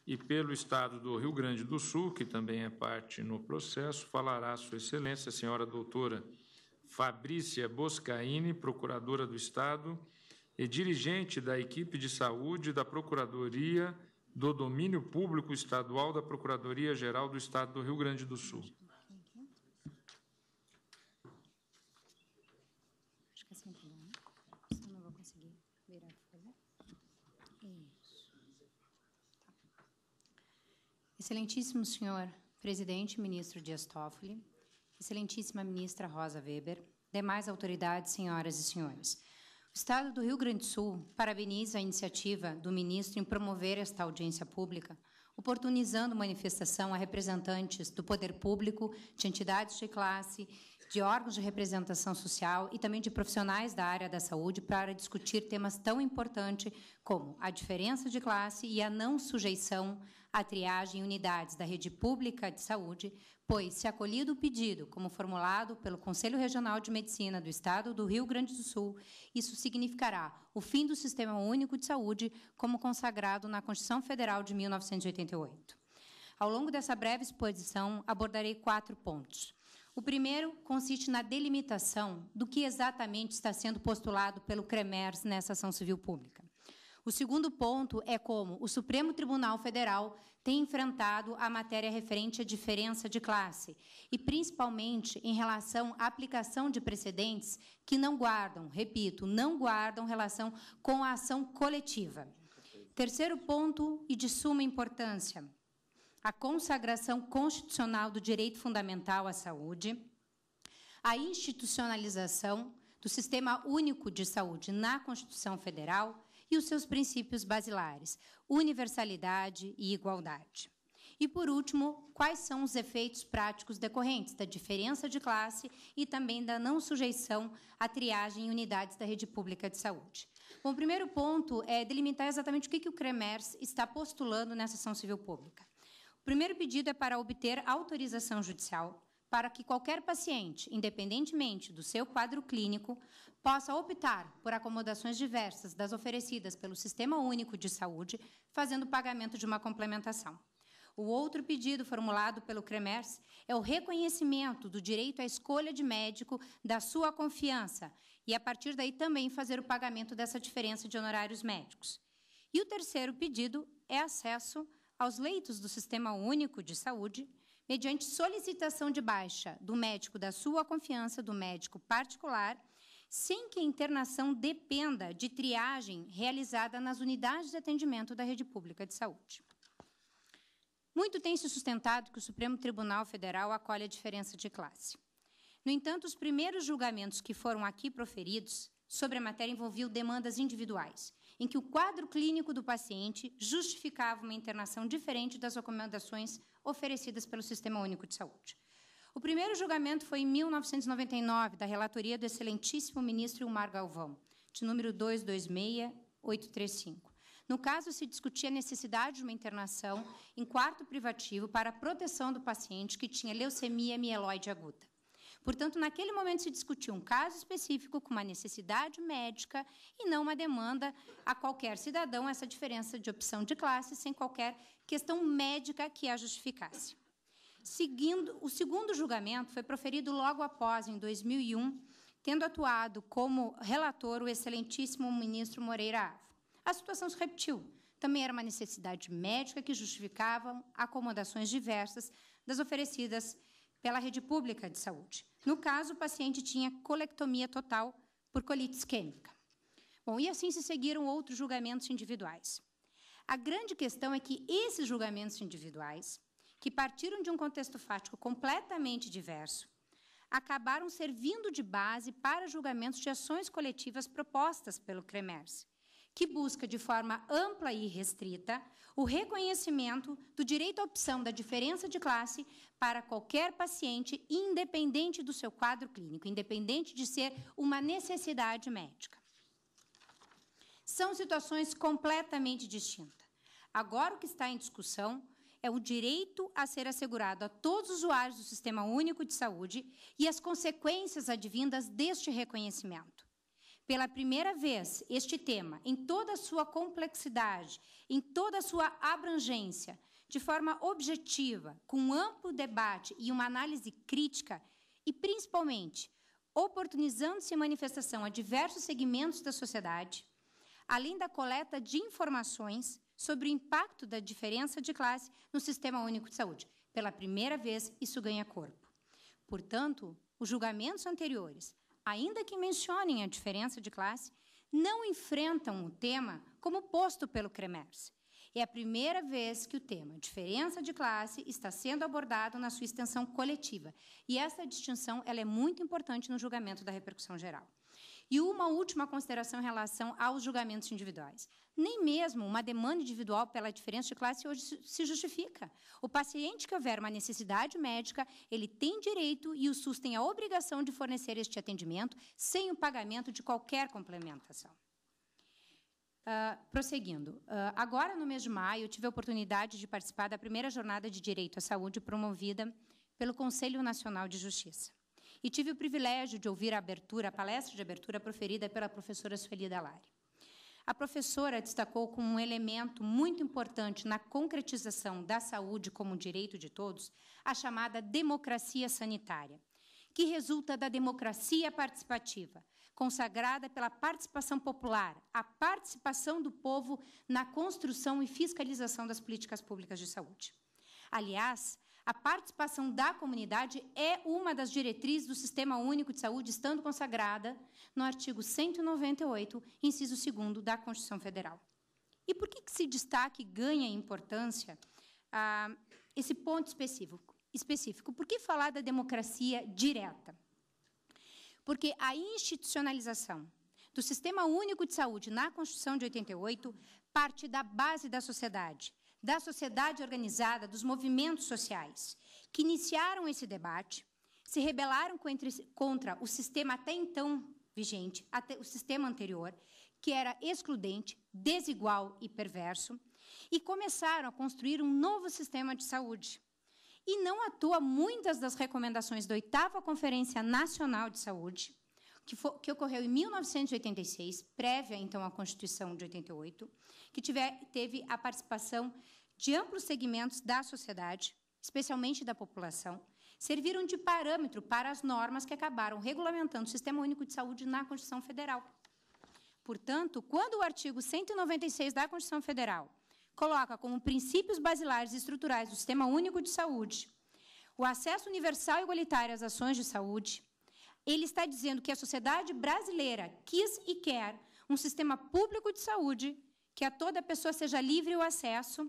E pelo Estado do Rio Grande do Sul, que também é parte no processo, falará Sua Excelência, a senhora doutora Fabrícia Boscaini, procuradora do Estado e dirigente da equipe de saúde da Procuradoria do Domínio Público Estadual da Procuradoria-Geral do Estado do Rio Grande do Sul. Acho que é sempre bom, né? Senão não vou conseguir virar a folha. Isso. Tá. Excelentíssimo senhor presidente, ministro Dias Toffoli, excelentíssima ministra Rosa Weber, demais autoridades, senhoras e senhores. O Estado do Rio Grande do Sul parabeniza a iniciativa do ministro em promover esta audiência pública, oportunizando manifestação a representantes do poder público, de entidades de classe, de órgãos de representação social e também de profissionais da área da saúde para discutir temas tão importantes como a diferença de classe e a não sujeição à triagem em unidades da rede pública de saúde, pois, se acolhido o pedido, como formulado pelo Conselho Regional de Medicina do Estado do Rio Grande do Sul, isso significará o fim do Sistema Único de Saúde, como consagrado na Constituição Federal de 1988. Ao longo dessa breve exposição, abordarei 4 pontos. O primeiro consiste na delimitação do que exatamente está sendo postulado pelo CREMERS nessa ação civil pública. O segundo ponto é como o Supremo Tribunal Federal tem enfrentado a matéria referente à diferença de classe, e principalmente em relação à aplicação de precedentes que não guardam, repito, não guardam relação com a ação coletiva. Terceiro ponto, e de suma importância, a consagração constitucional do direito fundamental à saúde, a institucionalização do Sistema Único de Saúde na Constituição Federal e os seus princípios basilares, universalidade e igualdade. E, por último, quais são os efeitos práticos decorrentes da diferença de classe e também da não sujeição à triagem em unidades da rede pública de saúde. Bom, o primeiro ponto é delimitar exatamente o que o CREMERS está postulando nessa ação civil pública. O primeiro pedido é para obter autorização judicial para que qualquer paciente, independentemente do seu quadro clínico, possa optar por acomodações diversas das oferecidas pelo Sistema Único de Saúde, fazendo o pagamento de uma complementação. O outro pedido formulado pelo CREMERS é o reconhecimento do direito à escolha de médico da sua confiança e, a partir daí, também fazer o pagamento dessa diferença de honorários médicos. E o terceiro pedido é acesso aos leitos do Sistema Único de Saúde, mediante solicitação de baixa do médico da sua confiança, do médico particular, sem que a internação dependa de triagem realizada nas unidades de atendimento da rede pública de saúde. Muito tem se sustentado que o Supremo Tribunal Federal acolhe a diferença de classe. No entanto, os primeiros julgamentos que foram aqui proferidos sobre a matéria envolviam demandas individuais, em que o quadro clínico do paciente justificava uma internação diferente das recomendações oferecidas pelo Sistema Único de Saúde. O primeiro julgamento foi em 1999, da relatoria do excelentíssimo ministro Ilmar Galvão, de número 226835. No caso, se discutia a necessidade de uma internação em quarto privativo para a proteção do paciente que tinha leucemia mieloide aguda. Portanto, naquele momento se discutia um caso específico com uma necessidade médica e não uma demanda a qualquer cidadão, essa diferença de opção de classe, sem qualquer questão médica que a justificasse. O segundo julgamento foi proferido logo após, em 2001, tendo atuado como relator o excelentíssimo ministro Moreira Ava. A situação se repetiu. Também era uma necessidade médica que justificava acomodações diversas das oferecidas pela rede pública de saúde. No caso, o paciente tinha colectomia total por colite isquêmica. Bom, e assim se seguiram outros julgamentos individuais. A grande questão é que esses julgamentos individuais, que partiram de um contexto fático completamente diverso, acabaram servindo de base para julgamentos de ações coletivas propostas pelo CREMERS, que busca, de forma ampla e restrita, o reconhecimento do direito à opção da diferença de classe para qualquer paciente, independente do seu quadro clínico, independente de ser uma necessidade médica. São situações completamente distintas. Agora, o que está em discussão é o direito a ser assegurado a todos os usuários do Sistema Único de Saúde e as consequências advindas deste reconhecimento. Pela primeira vez, este tema, em toda a sua complexidade, em toda a sua abrangência, de forma objetiva, com um amplo debate e uma análise crítica, e, principalmente, oportunizando-se manifestação a diversos segmentos da sociedade, além da coleta de informações sobre o impacto da diferença de classe no Sistema Único de Saúde. Pela primeira vez, isso ganha corpo. Portanto, os julgamentos anteriores, ainda que mencionem a diferença de classe, não enfrentam o tema como posto pelo CREMERS. É a primeira vez que o tema diferença de classe está sendo abordado na sua extensão coletiva. E essa distinção ela é muito importante no julgamento da repercussão geral. E uma última consideração em relação aos julgamentos individuais. Nem mesmo uma demanda individual pela diferença de classe hoje se justifica. O paciente que houver uma necessidade médica, ele tem direito e o SUS tem a obrigação de fornecer este atendimento sem o pagamento de qualquer complementação. Prosseguindo, agora no mês de maio, eu tive a oportunidade de participar da primeira jornada de direito à saúde promovida pelo Conselho Nacional de Justiça. E tive o privilégio de ouvir a palestra de abertura proferida pela professora Sueli Dallari. A professora destacou como um elemento muito importante na concretização da saúde como direito de todos a chamada democracia sanitária, que resulta da democracia participativa, consagrada pela participação popular, a participação do povo na construção e fiscalização das políticas públicas de saúde. Aliás, a participação da comunidade é uma das diretrizes do Sistema Único de Saúde, estando consagrada no artigo 198, inciso 2º da Constituição Federal. E por que se destaca e ganha importância esse ponto específico? Por que falar da democracia direta? Porque a institucionalização do Sistema Único de Saúde na Constituição de 88 parte da base da sociedade organizada, dos movimentos sociais, que iniciaram esse debate, se rebelaram contra o sistema até então vigente, até o sistema anterior, que era excludente, desigual e perverso, e começaram a construir um novo sistema de saúde. E não à toa, muitas das recomendações da 8ª Conferência Nacional de Saúde, que ocorreu em 1986, prévia, então, à Constituição de 88, que teve a participação de amplos segmentos da sociedade, especialmente da população, serviram de parâmetro para as normas que acabaram regulamentando o Sistema Único de Saúde na Constituição Federal. Portanto, quando o artigo 196 da Constituição Federal coloca como princípios basilares e estruturais do Sistema Único de Saúde o acesso universal e igualitário às ações de saúde, ele está dizendo que a sociedade brasileira quis e quer um sistema público de saúde que a toda pessoa seja livre o acesso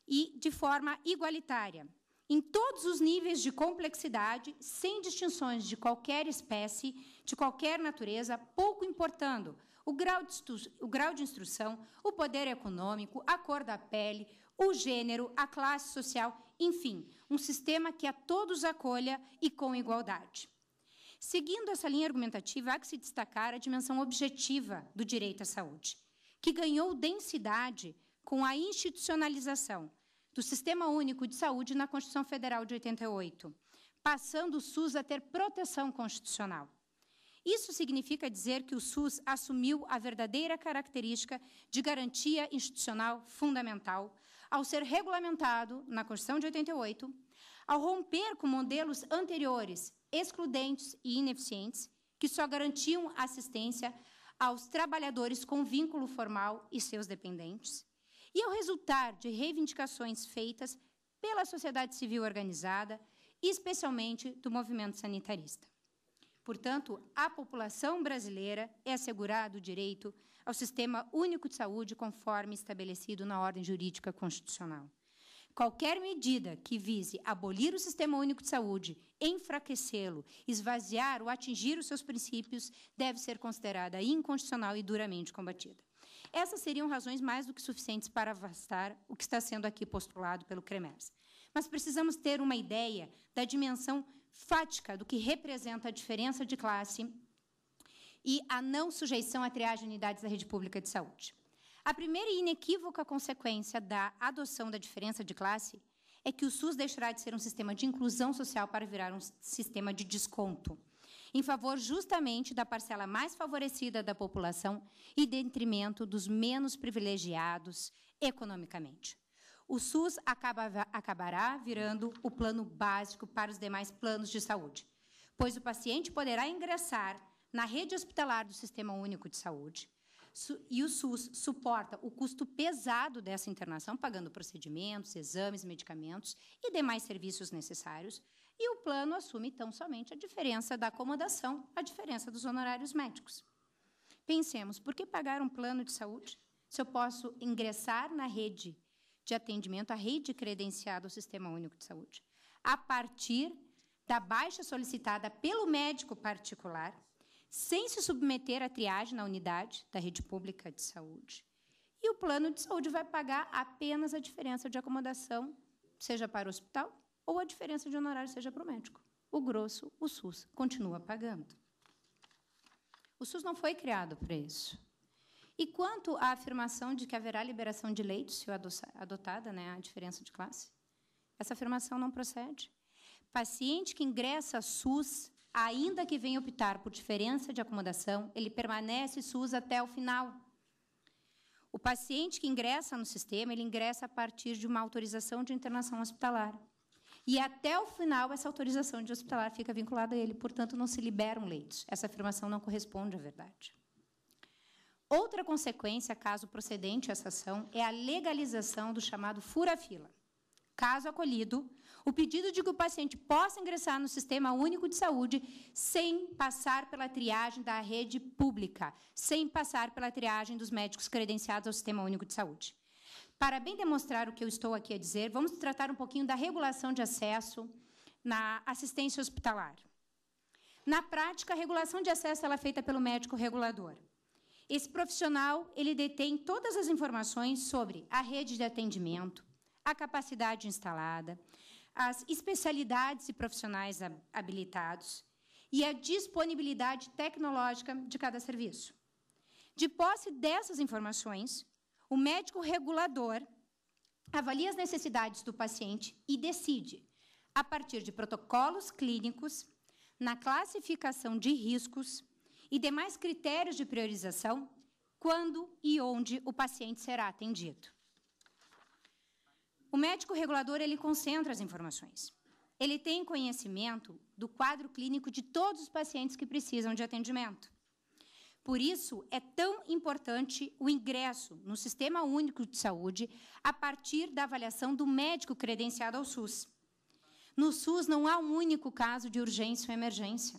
e de forma igualitária, em todos os níveis de complexidade, sem distinções de qualquer espécie, de qualquer natureza, pouco importando o grau de instrução, o poder econômico, a cor da pele, o gênero, a classe social, enfim, um sistema que a todos acolha e com igualdade. Seguindo essa linha argumentativa, há que se destacar a dimensão objetiva do direito à saúde, que ganhou densidade com a institucionalização do Sistema Único de Saúde na Constituição Federal de 88, passando o SUS a ter proteção constitucional. Isso significa dizer que o SUS assumiu a verdadeira característica de garantia institucional fundamental ao ser regulamentado na Constituição de 88, ao romper com modelos anteriores, excludentes e ineficientes, que só garantiam assistência aos trabalhadores com vínculo formal e seus dependentes, e ao resultar de reivindicações feitas pela sociedade civil organizada, especialmente do movimento sanitarista. Portanto, a população brasileira é assegurada o direito ao Sistema Único de Saúde conforme estabelecido na ordem jurídica constitucional. Qualquer medida que vise abolir o Sistema Único de Saúde, enfraquecê-lo, esvaziar ou atingir os seus princípios, deve ser considerada inconstitucional e duramente combatida. Essas seriam razões mais do que suficientes para afastar o que está sendo aqui postulado pelo CREMERS. Mas precisamos ter uma ideia da dimensão fática do que representa a diferença de classe e a não sujeição à triagem de unidades da rede pública de saúde. A primeira e inequívoca consequência da adoção da diferença de classe é que o SUS deixará de ser um sistema de inclusão social para virar um sistema de desconto. em favor justamente da parcela mais favorecida da população e detrimento dos menos privilegiados economicamente. O SUS acabará virando o plano básico para os demais planos de saúde, pois o paciente poderá ingressar na rede hospitalar do Sistema Único de Saúde, e o SUS suporta o custo pesado dessa internação, pagando procedimentos, exames, medicamentos e demais serviços necessários, e o plano assume, então, somente a diferença da acomodação, a diferença dos honorários médicos. Pensemos, por que pagar um plano de saúde se eu posso ingressar na rede de atendimento, a rede credenciada ao Sistema Único de Saúde, a partir da baixa solicitada pelo médico particular, sem se submeter à triagem na unidade da rede pública de saúde. E o plano de saúde vai pagar apenas a diferença de acomodação, seja para o hospital, ou a diferença de honorário, seja para o médico. O grosso, o SUS, continua pagando. O SUS não foi criado para isso. E quanto à afirmação de que haverá liberação de leitos, se adotada, a diferença de classe, essa afirmação não procede. Paciente que ingressa SUS, ainda que venha optar por diferença de acomodação, ele permanece SUS até o final. O paciente que ingressa no sistema, ele ingressa a partir de uma autorização de internação hospitalar. E até o final, essa autorização de hospitalar fica vinculada a ele, portanto, não se liberam leitos. Essa afirmação não corresponde à verdade. Outra consequência, caso procedente essa ação, é a legalização do chamado fura-fila. Caso acolhido, o pedido de que o paciente possa ingressar no Sistema Único de Saúde sem passar pela triagem da rede pública, sem passar pela triagem dos médicos credenciados ao Sistema Único de Saúde. Para bem demonstrar o que eu estou aqui a dizer, vamos tratar um pouquinho da regulação de acesso na assistência hospitalar. Na prática, a regulação de acesso ela é feita pelo médico regulador. Esse profissional ele detém todas as informações sobre a rede de atendimento, a capacidade instalada, as especialidades e profissionais habilitados e a disponibilidade tecnológica de cada serviço. De posse dessas informações, o médico regulador avalia as necessidades do paciente e decide, a partir de protocolos clínicos, na classificação de riscos e demais critérios de priorização, quando e onde o paciente será atendido. O médico regulador ele concentra as informações. Ele tem conhecimento do quadro clínico de todos os pacientes que precisam de atendimento. Por isso, é tão importante o ingresso no Sistema Único de Saúde a partir da avaliação do médico credenciado ao SUS. No SUS, não há um único caso de urgência ou emergência.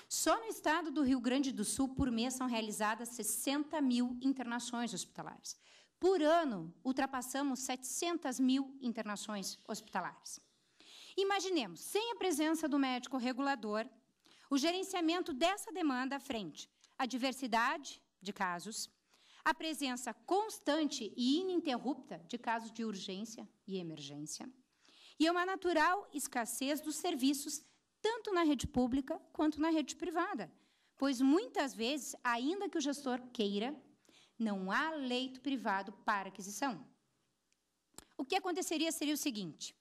Só no estado do Rio Grande do Sul, por mês, são realizadas 60 mil internações hospitalares. Por ano, ultrapassamos 700 mil internações hospitalares. Imaginemos, sem a presença do médico regulador, o gerenciamento dessa demanda frente à diversidade de casos, a presença constante e ininterrupta de casos de urgência e emergência, e uma natural escassez dos serviços, tanto na rede pública quanto na rede privada, pois, muitas vezes, ainda que o gestor queira, não há leito privado para aquisição. O que aconteceria seria o seguinte: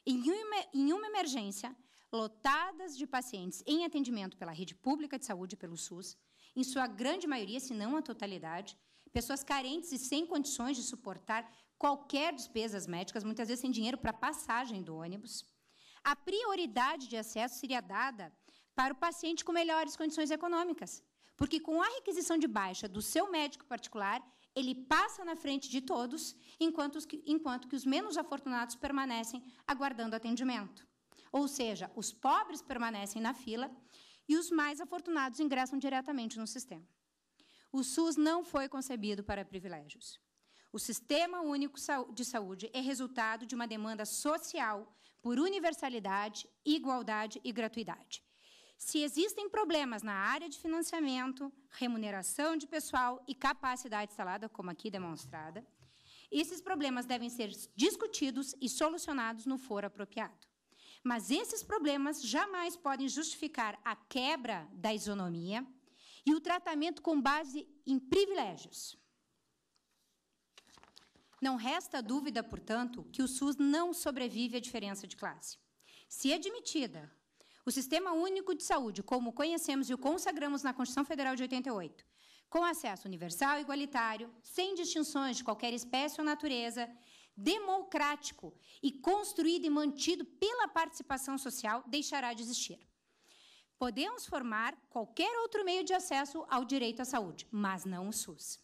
em uma emergência, lotadas de pacientes em atendimento pela rede pública de saúde, pelo SUS, em sua grande maioria, se não a totalidade, pessoas carentes e sem condições de suportar qualquer despesas médicas, muitas vezes sem dinheiro para a passagem do ônibus, a prioridade de acesso seria dada para o paciente com melhores condições econômicas, porque com a requisição de baixa do seu médico particular, ele passa na frente de todos, enquanto que os menos afortunados permanecem aguardando atendimento. Ou seja, os pobres permanecem na fila e os mais afortunados ingressam diretamente no sistema. O SUS não foi concebido para privilégios. O Sistema Único de Saúde é resultado de uma demanda social por universalidade, igualdade e gratuidade. Se existem problemas na área de financiamento, remuneração de pessoal e capacidade instalada, como aqui demonstrada, esses problemas devem ser discutidos e solucionados no foro apropriado. Mas esses problemas jamais podem justificar a quebra da isonomia e o tratamento com base em privilégios. Não resta dúvida, portanto, que o SUS não sobrevive à diferença de classe. Se admitida O Sistema Único de Saúde, como conhecemos e o consagramos na Constituição Federal de 88, com acesso universal e igualitário, sem distinções de qualquer espécie ou natureza, democrático e construído e mantido pela participação social, deixará de existir. Podemos formar qualquer outro meio de acesso ao direito à saúde, mas não o SUS.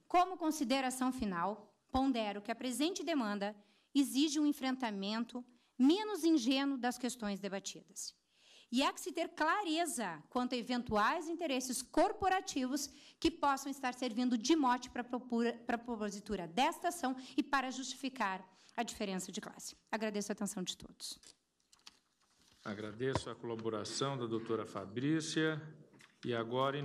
Como consideração final, pondero que a presente demanda exige um enfrentamento menos ingênuo das questões debatidas. E há que se ter clareza quanto a eventuais interesses corporativos que possam estar servindo de mote para a propositura desta ação e para justificar a diferença de classe. Agradeço a atenção de todos. Agradeço a colaboração da doutora Fabrícia. E agora, em